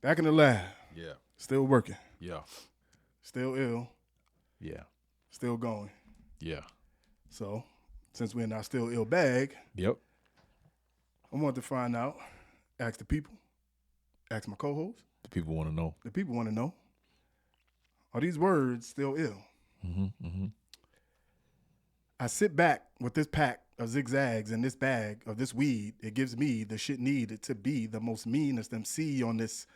Back in the lab. Yeah. Still working. Yeah. Still ill. Yeah. Still going. Yeah. So, since we're in our still ill bag, Yep. I wanted to find out, ask the people, ask my co-host. The people want to know. The people want to know, are these words still ill? Mm-hmm. Mm-hmm. I sit back with this pack of zigzags and this bag of this weed. It gives me the shit needed to be the most meanest MC on this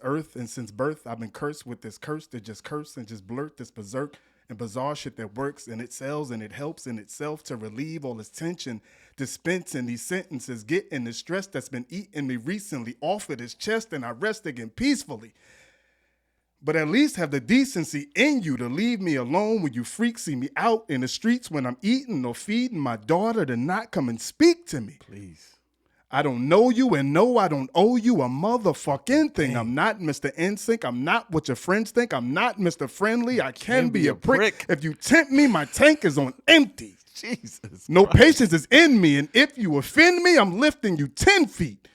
earth. And since birth, I've been cursed with this curse to just curse and just blurt this berserk and bizarre shit that works and it sells and it helps in itself to relieve all this tension, dispensing these sentences, getting the stress that's been eating me recently off of this chest, and I rest again peacefully. But at least have the decency in you to leave me alone when you freaks see me out in the streets when I'm eating or feeding my daughter, to not come and speak to me. Please. I don't know you, and no, I don't owe you a motherfucking thing. I'm not Mr. NSYNC. I'm not what your friends think. I'm not Mr. Friendly. I can be a prick. If you tempt me, my tank is on empty. Jesus. No patience is in me, and if you offend me, I'm lifting you 10 feet.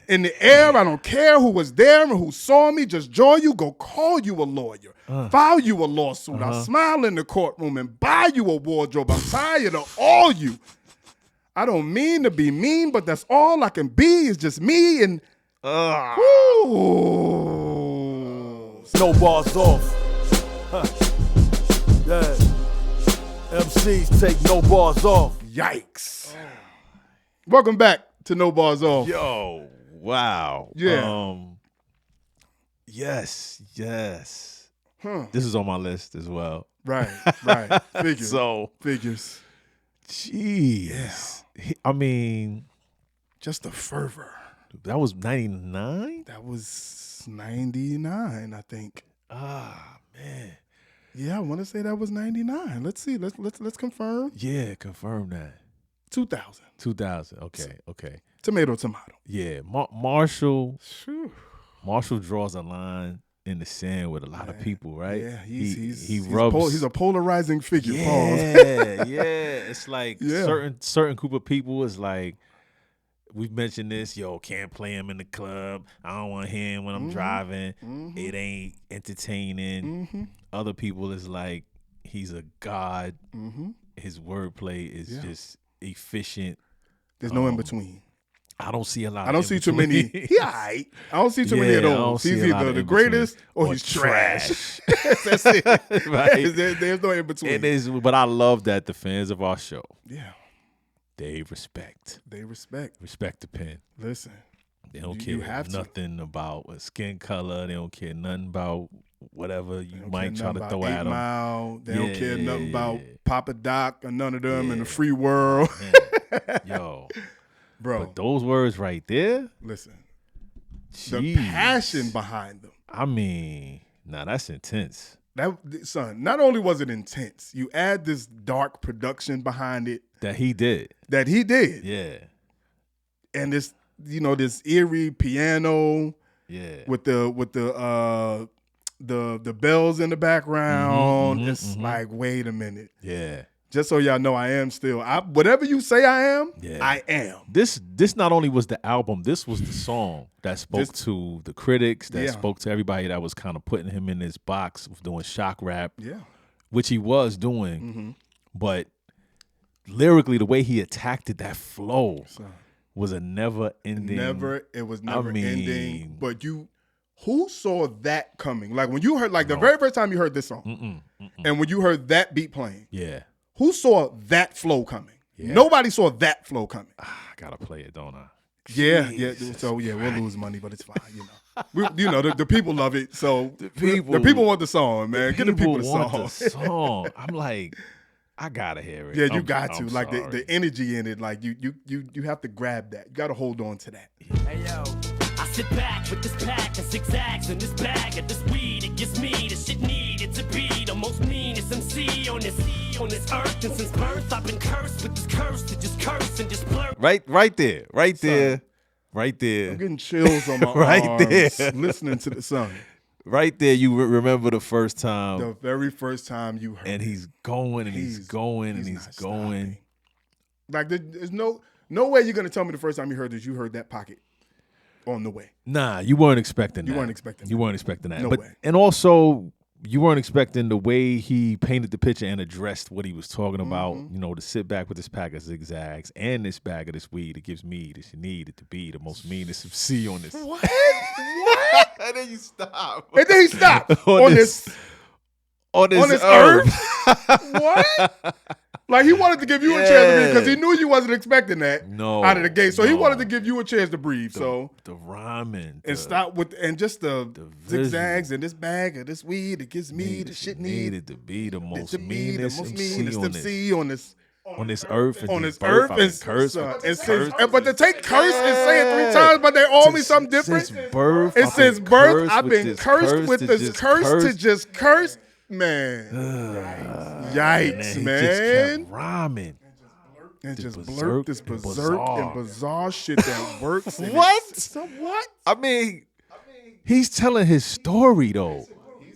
In the air, I don't care who was there and who saw me. Just joy you, go call you a lawyer. File you a lawsuit. I'll smile in the courtroom and buy you a wardrobe. I'm tired of all you. I don't mean to be mean, but that's all I can be is just me and woo. No bars off. Huh. Yeah. MCs take no bars off. Yikes. Welcome back to No Bars Off. Yo. Wow. Yeah. Yes. Huh. This is on my list as well. Right. Figures. Figures. Jeez. Yeah. I mean, just the fervor. That was 99? That was 99, I think. Ah, man. Yeah, I want to say that was 99. Let's see. Let's confirm. Yeah, confirm that. 2000. 2000. Okay. Tomato. Yeah, Marshall draws a line in the sand with a lot of people, right? Yeah, he rubs. He's a polarizing figure. Yeah, It's like certain group of people is like, we've mentioned this. Yo, can't play him in the club. I don't want to hear him when I'm driving. It ain't entertaining. Other people is like, he's a god. His wordplay is just efficient. There's no in between. I don't see a lot. I don't see too many. I don't see too many of those. He's either the greatest or he's trash. That's it. Right. There's no in between. It is, but I love that the fans of our show, they respect the pen. Listen, they don't care nothing about a skin color. They don't care nothing about whatever you might try to throw at them. They don't care nothing about Papa Doc or none of them in the free world. Yo. Bro. But those words right there. Listen. Jeez. The passion behind them. I mean, that's intense. Son, not only was it intense, you add this dark production behind it. That he did. Yeah. And this, this eerie piano. Yeah. With the bells in the background. It's like, wait a minute. Yeah. Just so y'all know, I am still. Whatever you say I am, I am. This not only was the album, this was the song that spoke to the critics, that spoke to everybody that was kind of putting him in this box of doing shock rap, which he was doing. But lyrically, the way he attacked it, that flow was a never-ending. It was never ending. But who saw that coming? Like when you heard, the very first time you heard this song, and when you heard that beat playing, who saw that flow coming? Yeah. Nobody saw that flow coming. I gotta play it, don't I? Yeah. So we'll lose money, but it's fine. The people love it. So the people want the song, man. Get the people the song. I'm like, I gotta hear it. Yeah, you got to. Like the energy in it. Like you have to grab that. You got to hold on to that. Hey yo. I sit back with this pack of zigzags in this bag of this weed. It gives me the shit needed to be the most meanest MC on this earth. And since birth, I've been cursed with this curse to just curse and just blur. Right there. I'm getting chills on my arms listening to the song. Right there, you remember the first time. The very first time you heard it. And he's going and he's going and he's going. Like there's no way you're going to tell me the first time you heard this, you heard that pocket on the way. Nah, you weren't expecting that. You weren't expecting that. You weren't expecting that. No but, way. And also, you weren't expecting the way he painted the picture and addressed what he was talking about. You know, to sit back with this pack of zigzags and this bag of this weed. It gives me this you need it to be the most meanest MC on this. What? What? And then you stop. And then he stopped on this earth. What? Like he wanted to give you a chance to breathe because he knew you wasn't expecting that out of the gate. So he wanted to give you a chance to breathe. The rhyming and stop with just the zigzags and this bag of this weed. It gives me the shit needed to be the most meanest MC on this earth. On this earth and curse. But to take curse and say it 3 times, but they all mean something different. Since birth, I've been cursed with this curse to just curse. Man, yikes, man! He just kept rhyming and just blurt this berserk and bizarre shit that works. What? I mean, he's telling his story though.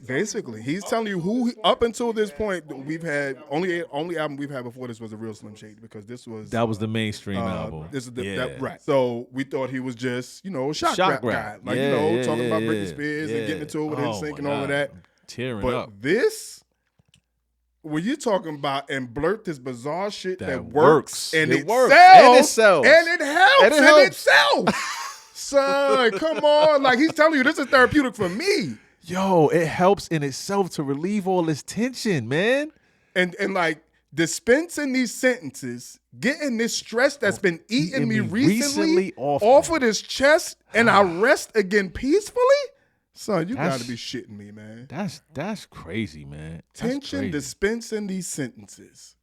Basically, he's telling you who. Up until this point, we've had only album we've had before this was a real Slim Shady because that was the mainstream album. This is right. So we thought he was just a shock rap guy, like talking about Britney Spears and getting into it with NSYNC and all of that. But this, when you're talking about and blurt this bizarre shit that works and it sells and it helps in itself. Son, come on. Like he's telling you this is therapeutic for me. Yo, it helps in itself to relieve all this tension, man. And like dispensing these sentences, getting this stress that's been eating me recently off of this chest and I rest again peacefully. Son, you gotta be shitting me, man. That's crazy, man. Tension dispensing these sentences.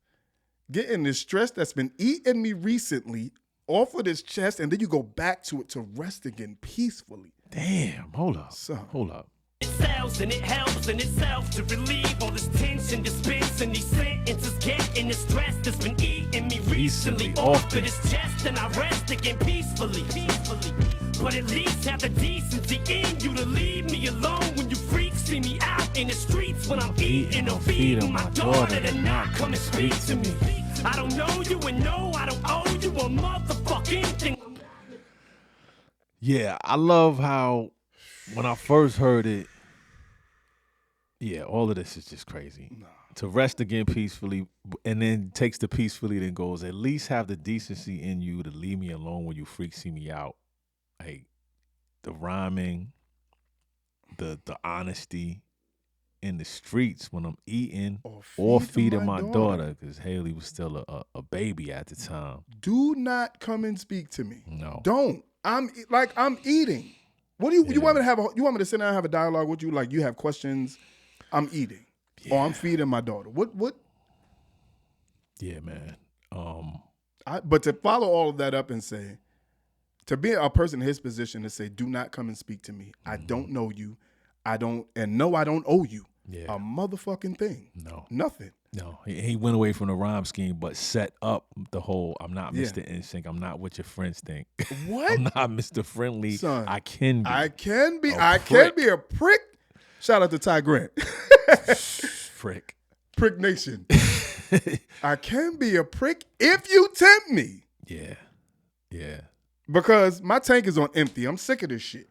Getting this stress that's been eating me recently off of this chest, and then you go back to it to rest again peacefully. Damn, hold up. Son. Hold up. It sells and it helps in itself to relieve all this tension, dispensing these sentences, getting the stress that's been eating me recently off of this chest, and I rest again peacefully. But at least have the decency in you to leave me alone when you freaks see me out in the streets when I'm eating or feeding my daughter to not come and speak to me. I don't know you and no, I don't owe you a motherfucking thing. Yeah, I love how when I first heard it, all of this is just crazy. No. To rest again peacefully, and then takes the peacefully, then goes, at least have the decency in you to leave me alone when you freaks see me out. Like the rhyming, the honesty in the streets when I'm eating or feeding my daughter, because Haley was still a baby at the time. Do not come and speak to me. No, don't. I'm eating. What do you want me to have? You want me to sit down and have a dialogue with you? Like you have questions? I'm eating, or I'm feeding my daughter. What? Yeah, man. But to follow all of that up and say, to be a person in his position to say, do not come and speak to me. I don't know you. I don't owe you a motherfucking thing. No. Nothing. No. He went away from the rhyme scheme, but set up the whole, I'm not Mr. NSYNC. I'm not what your friends think. What? I'm not Mr. Friendly. Son, I can be. I can be a prick. Shout out to Ty Grant. Prick. Prick Nation. I can be a prick if you tempt me. Yeah. Yeah. Because my tank is on empty. I'm sick of this shit.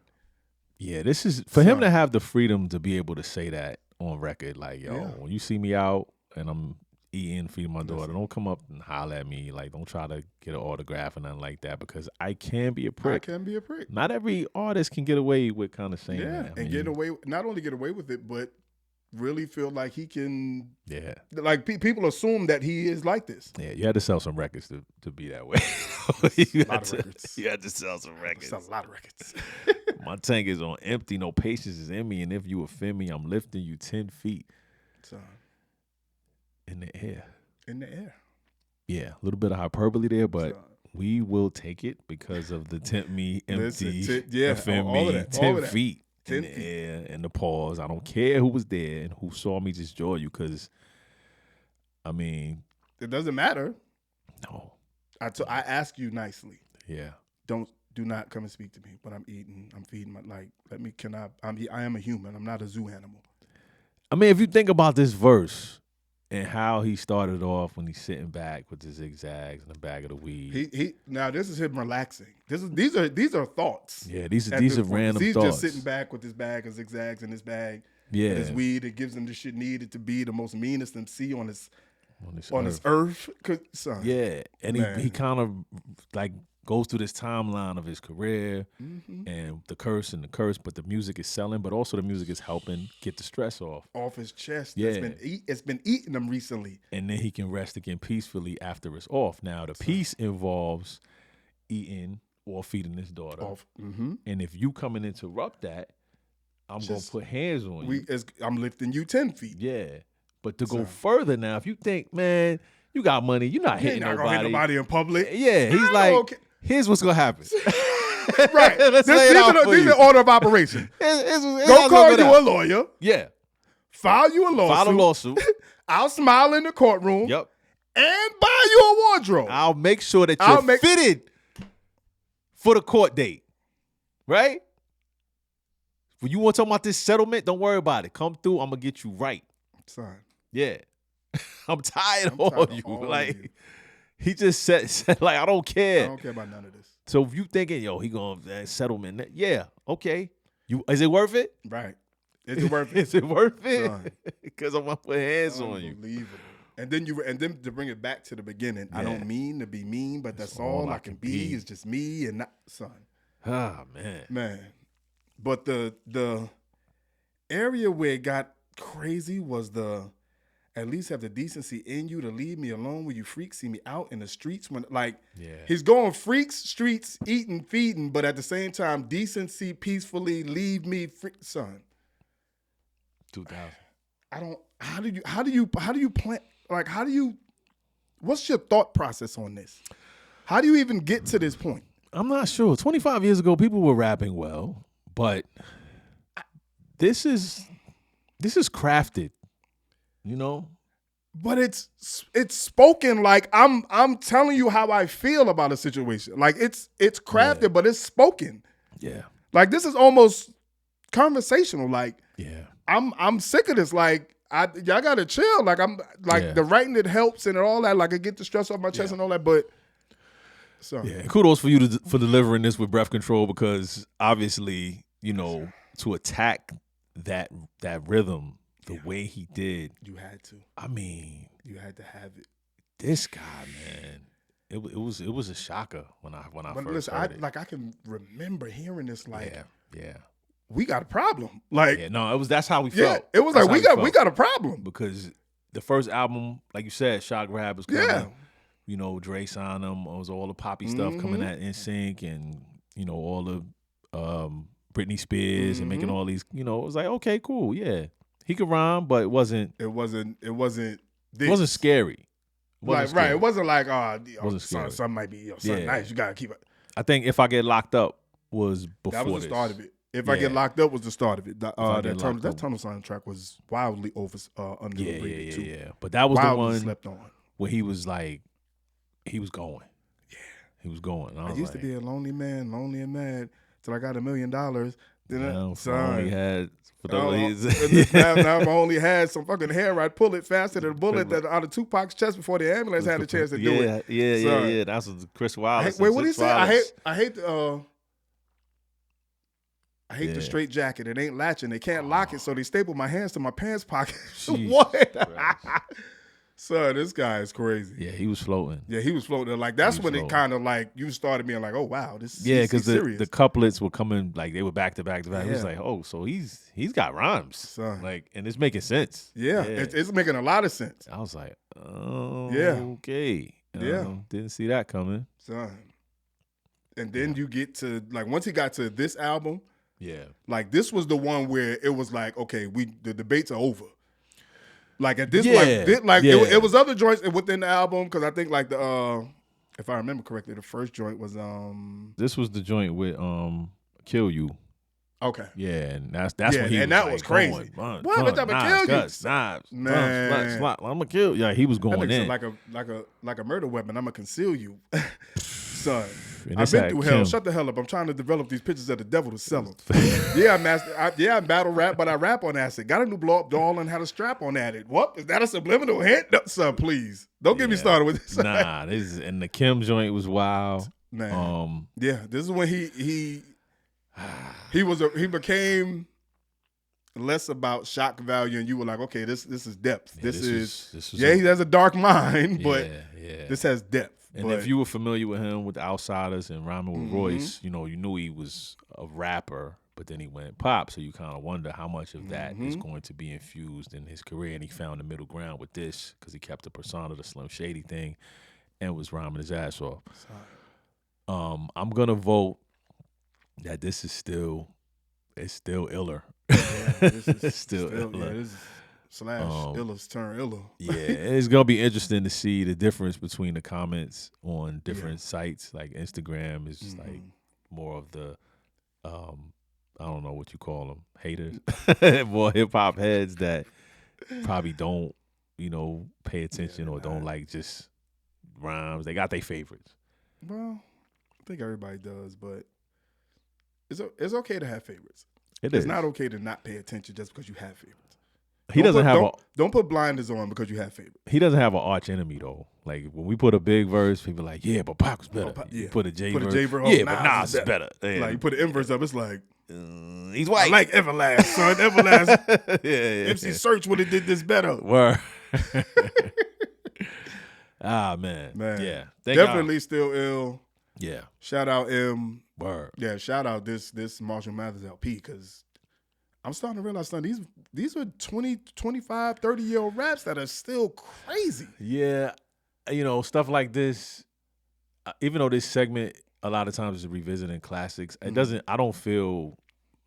Yeah, this is for him to have the freedom to be able to say that on record. Like, yo, when you see me out and I'm eating, feeding my daughter, don't come up and holler at me. Like, don't try to get an autograph or nothing like that, because I can be a prick. I can be a prick. Not every artist can get away with kind of saying that. Not only get away with it, but really feel like he can. Yeah. Like people assume that he is like this. Yeah, you had to sell some records to be that way. You had to sell some records. Sell a lot of records. My tank is on empty. No patience is in me, and if you offend me, I'm lifting you 10 feet. In the air. In the air. Yeah, a little bit of hyperbole there, but we will take it because of the tempt me empty. Offend me 10 feet. In the air and the pause. I don't care who was there and who saw me just joy you, because, I mean, it doesn't matter. No. I ask you nicely. Yeah. Do not come and speak to me when I'm eating. I'm feeding I am a human. I'm not a zoo animal. I mean, if you think about this verse, and how he started off when he's sitting back with the zigzags and the bag of the weed. He now this is him relaxing. These are thoughts. Yeah, these are random he's thoughts. He's just sitting back with his bag of zigzags in his bag. Yeah, his weed. It gives him the shit needed to be the most meanest MC on this earth. Son. Yeah, and he kind of like goes through this timeline of his career and the curse, but the music is selling, but also the music is helping get the stress off his chest. Yeah, it's been eating him recently, and then he can rest again peacefully after it's off. Now the peace involves eating or feeding his daughter, and if you come and interrupt that, I'm gonna put hands on you. I'm lifting you 10 feet. Yeah, but to go further now, if you think, man, you got money, you're not hitting nobody. Gonna hit nobody in public. Yeah, he's like. Okay. Here's what's gonna happen. Right. These are order of operation. Go call you a lawyer. Yeah. File you a lawsuit. File a lawsuit. I'll smile in the courtroom. Yep. And buy you a wardrobe. I'll make sure that you're fitted for the court date. Right? When you want to talk about this settlement, don't worry about it. Come through. I'm gonna get you right. Son. Yeah. I'm tired of all you. Like. He just said like, I don't care. I don't care about none of this. So if you thinking, yo, he gonna settlement, yeah, okay. Is it worth it? Right. Is it worth it? Is it worth it? Because I'm gonna put hands on you. Unbelievable. And then to bring it back to the beginning, I don't mean to be mean, but that's all I can be. Is just me and not son. Ah, man. But the area where it got crazy was at least have the decency in you to leave me alone when you freaks see me out in the streets. When he's going freaks, streets, eating, feeding, but at the same time, decency, peacefully leave me, son. 2000. How do you plan? Like, what's your thought process on this? How do you even get to this point? I'm not sure. 25 years ago, people were rapping well, but this is crafted. You know, but it's spoken like I'm telling you how I feel about a situation. Like it's crafted, but it's spoken. Yeah, like this is almost conversational. Like I'm sick of this. Like y'all gotta chill. Like I'm like the writing it helps and all that. Like I get the stress off my chest and all that. But kudos for you for delivering this with breath control, because obviously to attack that rhythm. The way he did, you had to. I mean, you had to have it. This guy, man, it was a shocker when I first heard it. I can remember hearing this. Like, yeah, we got a problem. Like, that's how we felt. It was like we got a problem, because the first album, like you said, Shock Rap was coming. Yeah. Dre signed him. It was all the poppy stuff coming at NSYNC, and all the Britney Spears and making all these. It was like, okay, cool, yeah. He could rhyme, but it wasn't scary. Right. It wasn't like, wasn't scary. Son might be nice. You gotta keep it. I think If I Get Locked Up was before that was the start of it. If I Get Locked Up was the start of it. That Tunnel soundtrack was wildly underrated too. Yeah. But that was wildly the one slept on. Where he was like, he was going. Yeah, he was going. I used to be a lonely man, lonely and mad, till I got $1 million. Then now if I only had some fucking hair, I'd pull it faster than a bullet out of Tupac's chest before the ambulance had a chance to do it. Yeah. That's what Chris Wallace. Wait, what did he say? I hate the straight jacket. It ain't latching. They can't lock it, so they staple my hands to my pants pocket. What? Son, this guy is crazy. Yeah, he was floating. Yeah, he was floating. Like that's when it kind of like you started being like, oh wow, this is because the couplets were coming like they were back to back to back. It was like, oh, so he's got rhymes, son. Like, and it's making sense. Yeah. It's making a lot of sense. I was like, oh, yeah, okay, didn't see that coming, son. And then you get to like once he got to this album, like this was the one where it was like, okay, the debates are over. Like at this, it was other joints within the album because I think like the if I remember correctly, the first joint was This was the joint with Kill You. Okay. Yeah, and that's when he and that was crazy. What? I'm gonna kill you, knives, man. I'm gonna kill. Yeah, he was going in like a murder weapon. I'm gonna conceal you, son. I've been through hell. Shut the hell up. I'm trying to develop these pictures of the devil to sell them. I battle rap, but I rap on acid. Got a new blow up doll and had a strap on at it. What? Is that a subliminal hint? No, son, please. Don't get me started with this. Nah, and the Kim joint was wild. Man. This is when he became less about shock value, and you were like, okay, this is depth. He has a dark mind, but this has depth. And if you were familiar with him with the Outsiders and rhyming with Royce, you knew he was a rapper, but then he went pop, so you kind of wonder how much of that is going to be infused in his career, and he found the middle ground with this because he kept the persona, the Slim Shady thing, and was rhyming his ass off. I'm going to vote that this is still iller. It's still iller. Iller's turn iller. It's gonna be interesting to see the difference between the comments on different sites. Like Instagram is like more of the I don't know what you call them, haters, more hip hop heads that probably don't pay attention or don't like just rhymes. They got their favorites. Well, I think everybody does, but it's okay to have favorites. It's not okay to not pay attention just because you have favorites. Don't put blinders on because you have favorites. He doesn't have an arch enemy though. Like when we put a big verse, people are like, yeah, but Pac was better. You put a J verse, yeah, but Nas is better. Yeah. Like you put an inverse up, it's like he's white. I like Everlast, son. Everlast. MC Search would have did this better. Word. Man. Yeah. Definitely still ill. Yeah. Shout out M. Word. Yeah. Shout out this Marshall Mathers LP because I'm starting to realize something. These are 20, 25, 30-year-old raps that are still crazy. Yeah. Stuff like this, even though this segment a lot of times is revisiting classics, I don't feel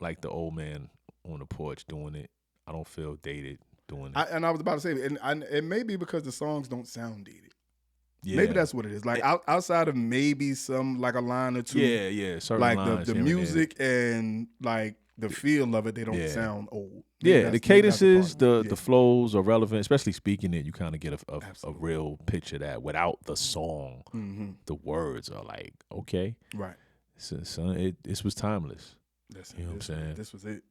like the old man on the porch doing it. I don't feel dated doing it. And I was about to say, and it may be because the songs don't sound dated. Yeah. Maybe that's what it is. Like outside of maybe some like a line or two. Yeah. Certain like lines the music and like the feel of it, they don't sound old. The cadences, the flows are relevant, especially speaking it. You kind of get a real picture that without the song, the words are like, okay. Right. So, son, this was timeless. You know what I'm saying? This was it.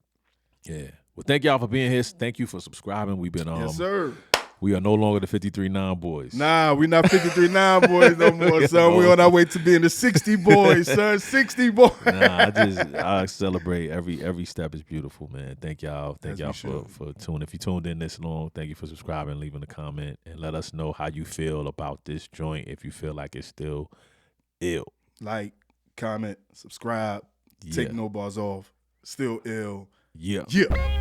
Yeah. Well, thank y'all for being here. Thank you for subscribing. We've been yes, sir. We are no longer the 53-9 boys. Nah, we're not 53-9 boys no more, son. We're on our way to being the 60 boys, son. 60 boys. I celebrate every step is beautiful, man. Thank y'all. Thank y'all for tuning. If you tuned in this long, thank you for subscribing, leaving a comment, and let us know how you feel about this joint. If you feel like it's still ill. Like, comment, subscribe, take no bars off. Still ill. Yeah. Yeah.